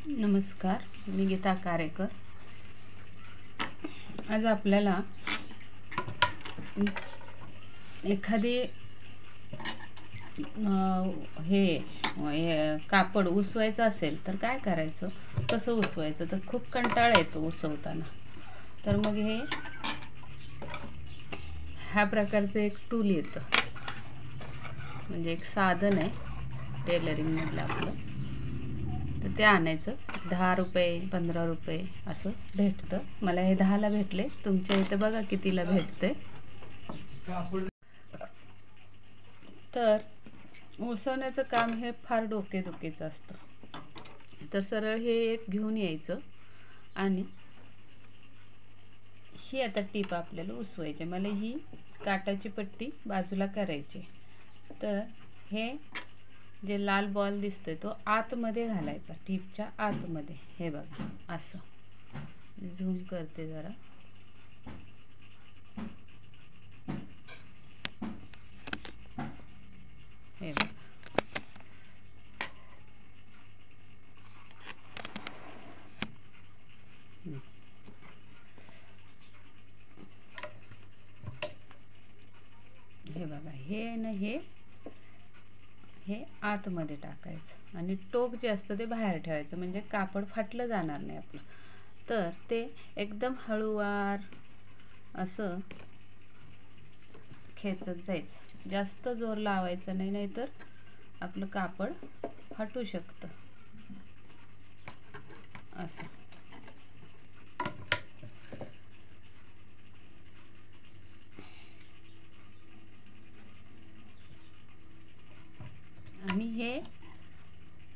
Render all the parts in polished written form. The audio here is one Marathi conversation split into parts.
नमस्कार, मी गीता कारेकर। आज आपल्याला एखादी हे कापड उसवायचं असेल तर काय करायचं, कसं उसवायचं, तर खूप कंटाळा येतो उसवताना। तर मग ह्या प्रकारचं एक टूल येतं, म्हणजे एक साधन आहे टेलरिंग मधलं आपलं। तर ते आणायचं, 10 रुपये 15 रुपये असं भेटतं। मला हे 10ला भेटले, तुमच्या इथे बघा कितीला भेटते। तर उसवण्याचं काम हे फार डोकेदुखीचं असतं। तर सरळ हे एक घेऊन यायचं आणि ही आता टीप आपल्याला उसवायची। मला ही काटाची पट्टी बाजूला करायची। तर हे जे लाल बॉल दिसतोय तो आतमध्ये घालायचा, टीपच्या आतमध्ये। हे बघा, असं झूम करते जरा। हे बघा, हे बघा, हे ना हे आतमध्ये टाकायचं आणि टोक जे असतं ते बाहेर ठेवायचं, म्हणजे कापड फाटलं जाणार नाही आपलं। तर ते एकदम हळूवार असं खेचत जायचं, जास्त जोर लावायचा नाही, नाहीतर आपलं कापड फाटू शकतं। असं आणि हे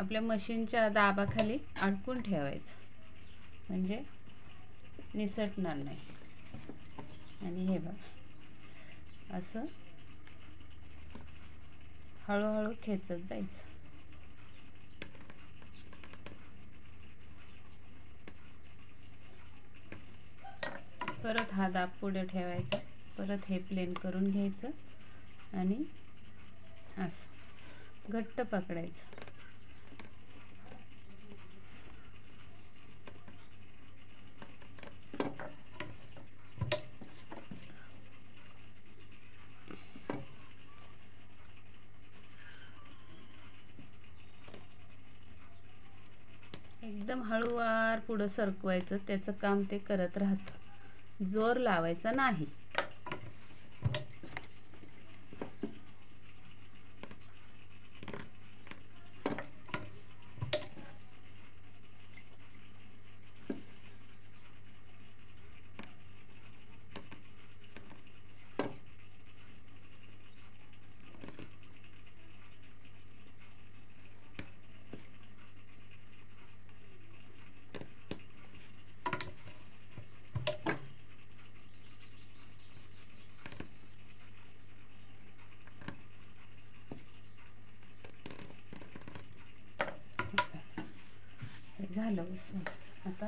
आपल्या मशीनच्या दाबाखाली अडकून ठेवायचं, म्हणजे निसटणार नाही। आणि हे बघा, असं हळूहळू खेचत जायचं। परत हा दाब पुढे ठेवायचा, परत हे प्लेन करून घ्यायचं आणि असं घट्ट पकडायचं। एकदम हळूवार पुढं सरकवायचं, त्याचं काम ते करत राहतं, जोर लावायचा नाही। झालं उसवून। आता